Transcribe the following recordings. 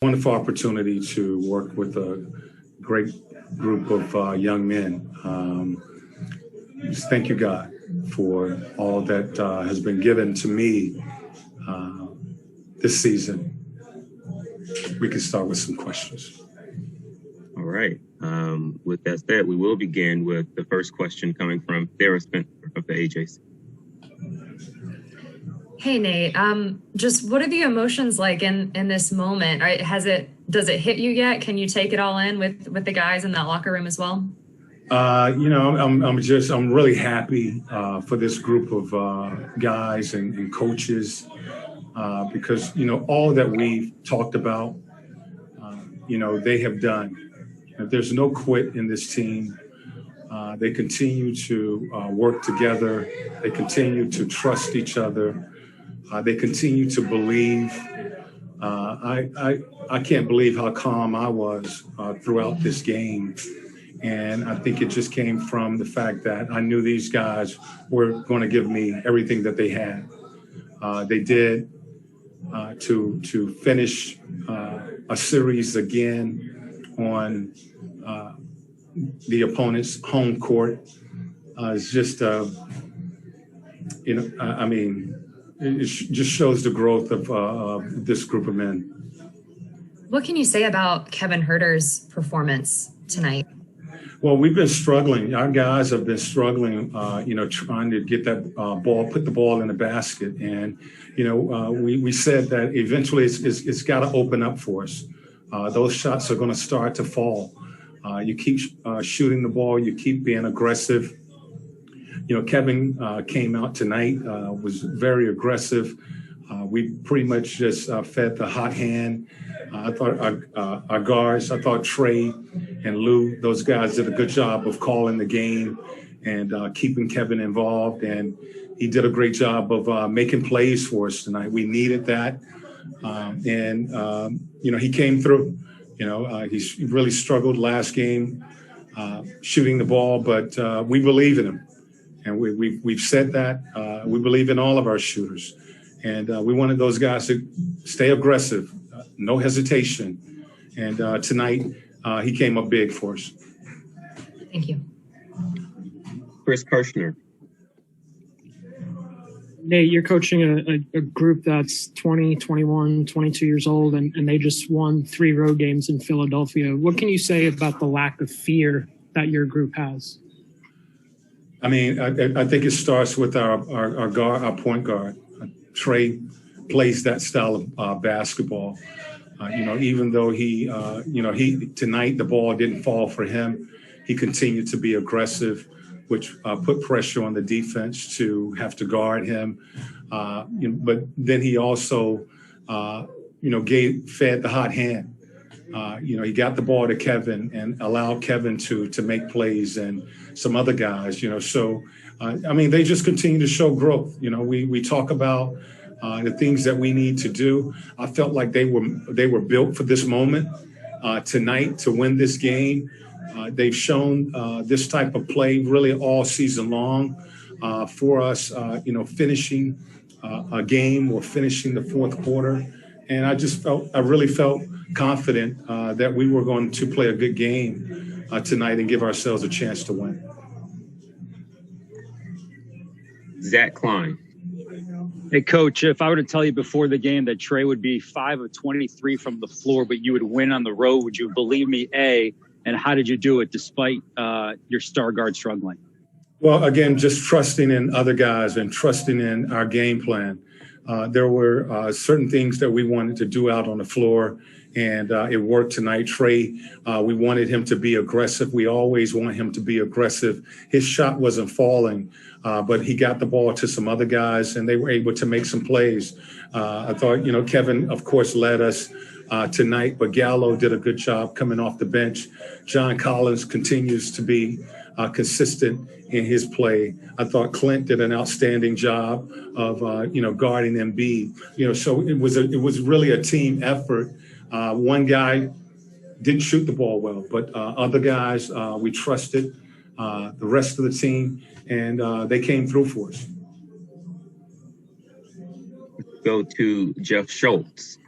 Wonderful opportunity to work with a great group of young men. Just thank you, God, for all that has been given to me this season. We can start with some questions. All right. With that said, we will begin with the first question coming from Sarah Spencer of the AJC. Hey, Nate. Just what are the emotions like in this moment? Does it hit you yet? Can you take it all in with the guys in that locker room as well? I'm really happy for this group of guys and coaches because all that we've talked about, they have done. There's no quit in this team. They continue to work together. They continue to trust each other. They continue to believe. I can't believe how calm I was throughout this game. And I think it just came from the fact that I knew these guys were going to give me everything that they had. They did to finish a series again on the opponent's home court. It's just, it just shows the growth of this group of men. What can you say about Kevin Huerter's performance tonight? Well, we've been struggling. Our guys have been struggling, trying to get that ball, put the ball in the basket. And, we said that eventually it's got to open up for us. Those shots are going to start to fall. You keep shooting the ball. You keep being aggressive. Kevin came out tonight, was very aggressive. We pretty much just fed the hot hand. I thought our guards, I thought Trey and Lou, those guys did a good job of calling the game and keeping Kevin involved. And he did a great job of making plays for us tonight. We needed that. He came through. He really struggled last game shooting the ball, but we believe in him. And we've said that. We believe in all of our shooters. And we wanted those guys to stay aggressive, no hesitation. And tonight, he came up big for us. Thank you. Chris Kirshner. Nate, you're coaching a group that's 20, 21, 22 years old, and they just won 3 road games in Philadelphia. What can you say about the lack of fear that your group has? I think it starts with our guard, our point guard. Trey plays that style of basketball. Even though he tonight the ball didn't fall for him, he continued to be aggressive, which put pressure on the defense to have to guard him. But then he also, fed the hot hand. He got the ball to Kevin and allowed Kevin to make plays and some other guys, So, they just continue to show growth. We talk about the things that we need to do. I felt like they were built for this moment tonight to win this game. They've shown this type of play really all season long for us, finishing a game or finishing the fourth quarter. And I really felt confident that we were going to play a good game tonight and give ourselves a chance to win. Zach Klein. Hey, Coach, if I were to tell you before the game that Trey would be 5 of 23 from the floor, but you would win on the road, would you believe me, A? And how did you do it despite your star guard struggling? Well, again, just trusting in other guys and trusting in our game plan. There were certain things that we wanted to do out on the floor, and it worked tonight. Trey, we wanted him to be aggressive. We always want him to be aggressive. His shot wasn't falling, but he got the ball to some other guys, and they were able to make some plays. I thought, Kevin, of course, led us tonight, but Gallo did a good job coming off the bench. John Collins continues to be consistent in his play. I thought Clint did an outstanding job of, guarding Embiid. So it was really a team effort. One guy didn't shoot the ball well, but other guys we trusted, the rest of the team, and they came through for us. Go to Jeff Schultz.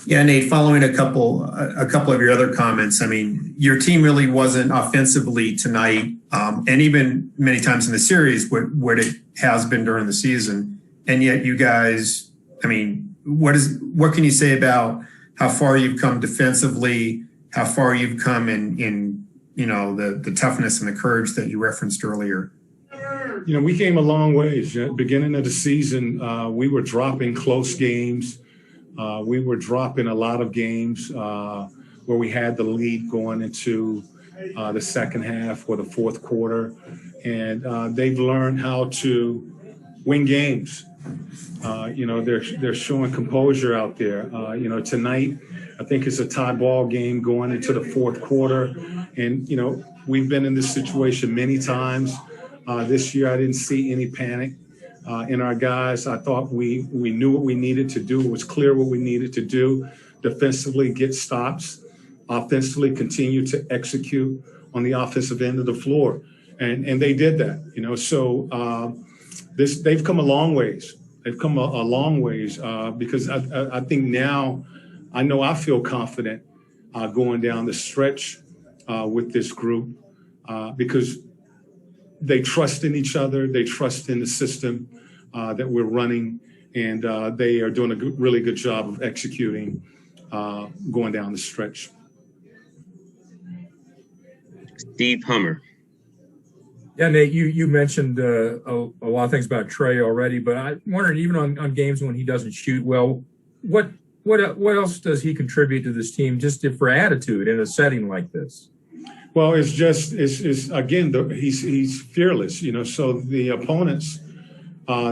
Yeah, Nate, following a couple of your other comments, I mean, your team really wasn't offensively tonight, and even many times in the series what it has been during the season. And yet you guys, I mean, what can you say about how far you've come defensively, how far you've come in you know, the toughness and the courage that you referenced earlier? You know, we came a long ways. Beginning of the season, we were dropping close games. We were dropping a lot of games where we had the lead going into the second half or the fourth quarter. And they've learned how to win games. You know, they're showing composure out there. You know, tonight, I think it's a tie ball game going into the fourth quarter. And, you know, we've been in this situation many times. This year, I didn't see any panic in our guys. I thought we knew what we needed to do. It was clear what we needed to do. Defensively, get stops. Offensively, continue to execute on the offensive end of the floor. And they did that, you know. So they've come a long ways. They've come a long ways because I think now I know I feel confident going down the stretch with this group because they trust in each other. They trust in the system that we're running, and they are doing a really good job of executing going down the stretch. Steve Hummer. Yeah, Nate, you mentioned a lot of things about Trey already, but I wondered, even on games when he doesn't shoot well, what else does he contribute to this team just for attitude in a setting like this? Well, it's again, he's fearless, you know, so the opponents,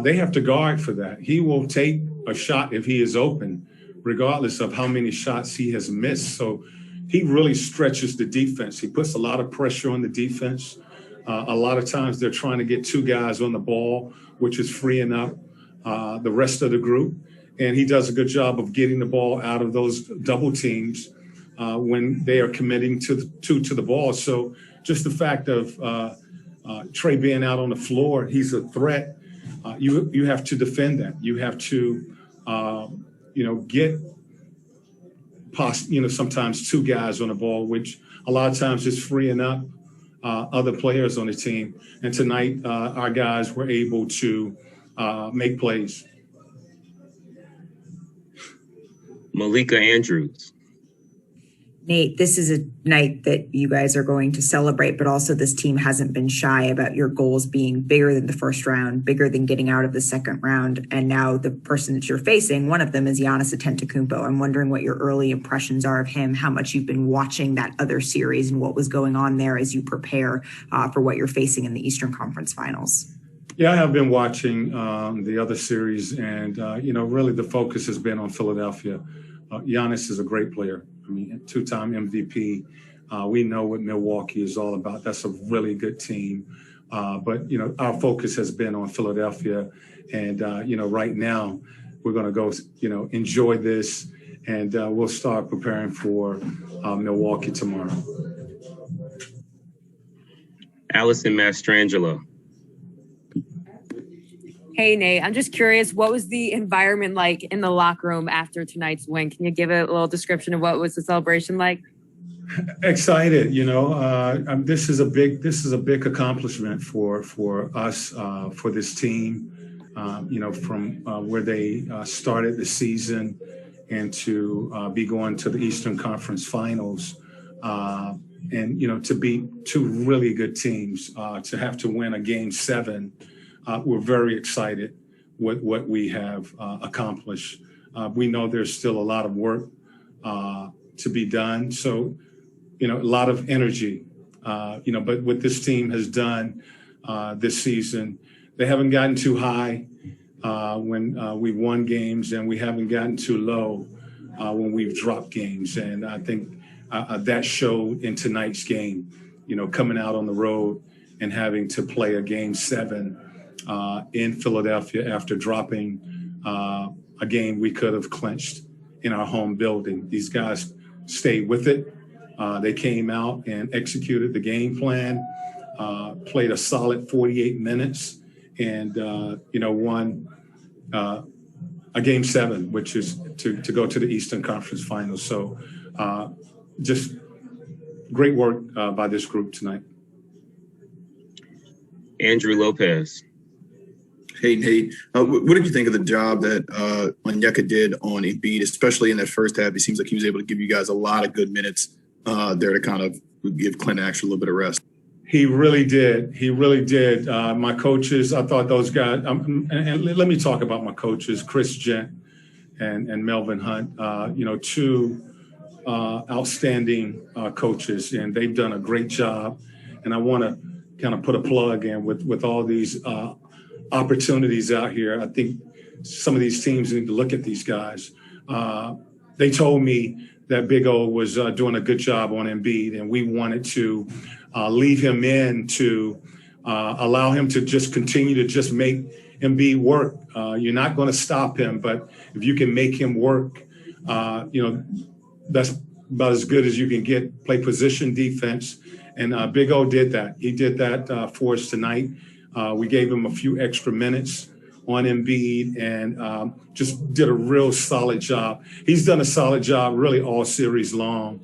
they have to guard for that. He will take a shot if he is open, regardless of how many shots he has missed. So he really stretches the defense. He puts a lot of pressure on the defense. A lot of times they're trying to get two guys on the ball, which is freeing up the rest of the group. And he does a good job of getting the ball out of those double teams when they are committing to the ball. So just the fact of Trey being out on the floor, he's a threat. You have to defend that. You have to, get sometimes two guys on the ball, which a lot of times is freeing up other players on the team. And tonight, our guys were able to make plays. Malika Andrews. Nate, this is a night that you guys are going to celebrate, but also this team hasn't been shy about your goals being bigger than the first round, bigger than getting out of the second round. And now the person that you're facing, one of them is Giannis Antetokounmpo. I'm wondering what your early impressions are of him, how much you've been watching that other series and what was going on there as you prepare for what you're facing in the Eastern Conference Finals. Yeah, I have been watching the other series, and, really the focus has been on Philadelphia. Giannis is a great player. I mean, two-time MVP. We know what Milwaukee is all about. That's a really good team. But our focus has been on Philadelphia. And, right now we're going to go, enjoy this, and we'll start preparing for Milwaukee tomorrow. Allison Mastrangelo. Hey, Nate, I'm just curious, what was the environment like in the locker room after tonight's win? Can you give a little description of what was the celebration like? Excited, this is a big accomplishment for us, for this team, from where they started the season and to be going to the Eastern Conference Finals, and, to beat two really good teams, to have to win a Game 7. We're very excited with what we have accomplished. We know there's still a lot of work to be done. So, a lot of energy, but what this team has done this season, they haven't gotten too high when we've won games, and we haven't gotten too low when we've dropped games. And I think that showed in tonight's game, coming out on the road and having to play a Game 7 in Philadelphia after dropping a game we could have clinched in our home building. These guys stayed with it. They came out and executed the game plan, played a solid 48 minutes, and won a game 7, which is to go to the Eastern Conference Finals. So just great work by this group tonight. Andrew Lopez. Hey, Nate, what did you think of the job that Onyeka did on Embiid, especially in that first half? It seems like he was able to give you guys a lot of good minutes there to kind of give Clint actually a little bit of rest. He really did. He really did. My coaches, I thought those guys, and let me talk about my coaches, Chris Gent and Melvin Hunt, two outstanding coaches, and they've done a great job. And I want to kind of put a plug in with all these opportunities out here. I think some of these teams need to look at these guys. They told me that Big O was doing a good job on Embiid, and we wanted to leave him in to allow him to just continue to just make Embiid work. You're not going to stop him, but if you can make him work, that's about as good as you can get. Play position defense, and Big O did that. He did that for us tonight. We gave him a few extra minutes on Embiid and just did a real solid job. He's done a solid job really all series long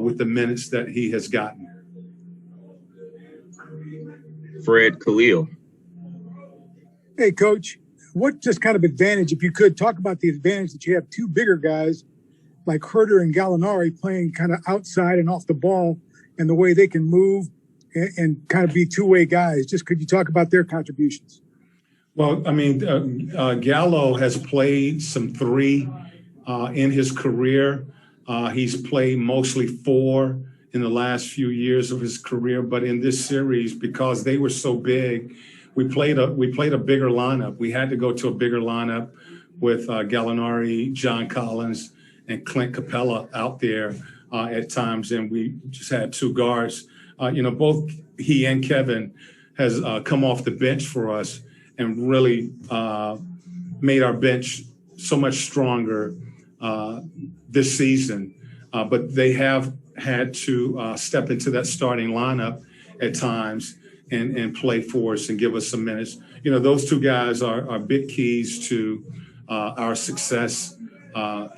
with the minutes that he has gotten. Fred Khalil. Hey, Coach, what just kind of advantage, if you could talk about the advantage that you have two bigger guys like Herter and Gallinari playing kind of outside and off the ball and the way they can move and kind of be two-way guys. Just could you talk about their contributions? Well, I mean, Gallo has played some 3 in his career. He's played mostly 4 in the last few years of his career. But in this series, because they were so big, we played a bigger lineup. We had to go to a bigger lineup with Gallinari, John Collins, and Clint Capella out there at times. And we just had 2 guards. Both he and Kevin has come off the bench for us and really made our bench so much stronger this season. But they have had to step into that starting lineup at times and play for us and give us some minutes. Those 2 guys are big keys to our success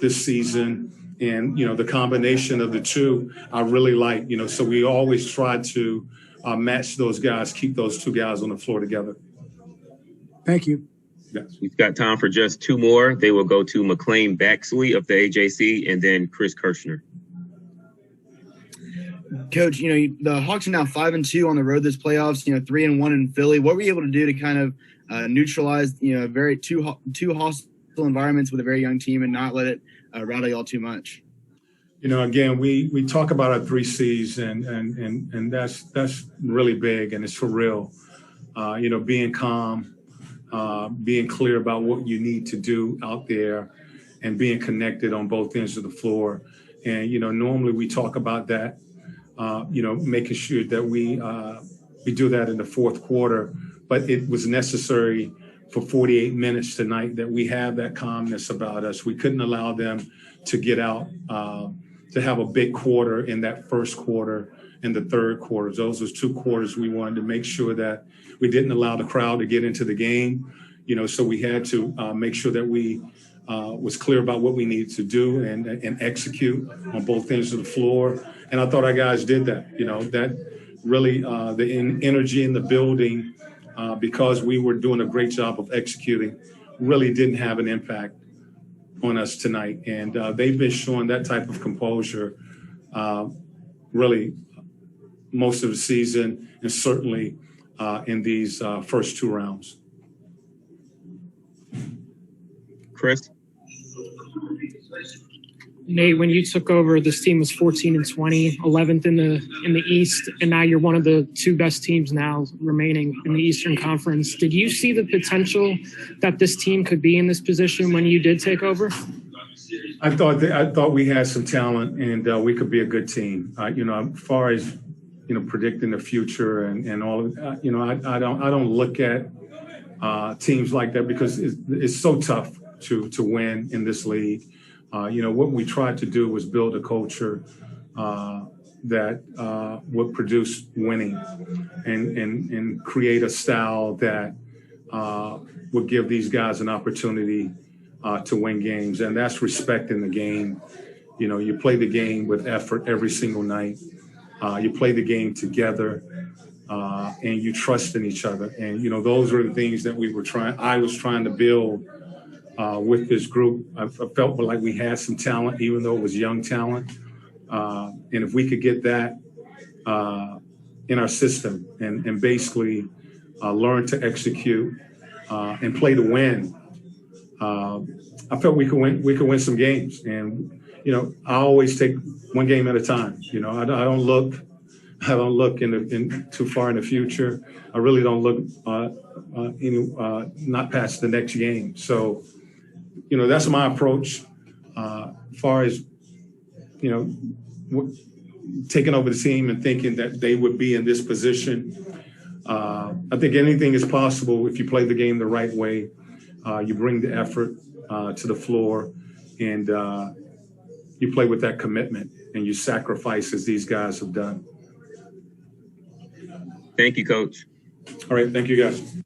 this season. And, the combination of the 2, I really like, so we always try to match those guys, keep those 2 guys on the floor together. Thank you. Yes. We've got time for just 2 more. They will go to McLean Baxley of the AJC and then Chris Kirshner. Coach, the Hawks are now 5-2 on the road this playoffs, 3-1 in Philly. What were you able to do to kind of neutralize, very two hostile environments with a very young team and not let it rattle y'all too much? Again, we talk about our 3 C's and that's really big and it's for real. Being calm, being clear about what you need to do out there and being connected on both ends of the floor. And, normally we talk about that, making sure that we do that in the fourth quarter, but it was necessary for 48 minutes tonight that we have that calmness about us. We couldn't allow them to get out, to have a big quarter in that first quarter and the third quarter. Those was 2 quarters we wanted to make sure that we didn't allow the crowd to get into the game, so we had to make sure that we was clear about what we needed to do and execute on both ends of the floor. And I thought our guys did that, that really the energy in the building, because we were doing a great job of executing, really didn't have an impact on us tonight. And they've been showing that type of composure really most of the season and certainly in these first 2 rounds. Chris? Nate, when you took over, this team was 14-20, 11th in the East, and now you're one of the 2 best teams now remaining in the Eastern Conference. Did you see the potential that this team could be in this position when you did take over? I thought we had some talent and we could be a good team. As far as predicting the future and all of that, I don't look at teams like that because it's so tough to win in this league. What we tried to do was build a culture that would produce winning and create a style that would give these guys an opportunity to win games, and that's respecting the game. You know, you play the game with effort every single night. You play the game together, and you trust in each other. And, you know, those are the things that I was trying to build with this group. I felt like we had some talent, even though it was young talent. And if we could get that in our system and basically learn to execute and play to win, I felt we could win some games. And, you know, I always take one game at a time. You know, I don't look in too far in the future. I really don't look not past the next game. So, you know, that's my approach. As far as, you know, taking over the team and thinking that they would be in this position. I think anything is possible if you play the game the right way. You bring the effort to the floor, and you play with that commitment, and you sacrifice as these guys have done. Thank you, Coach. All right. Thank you, guys.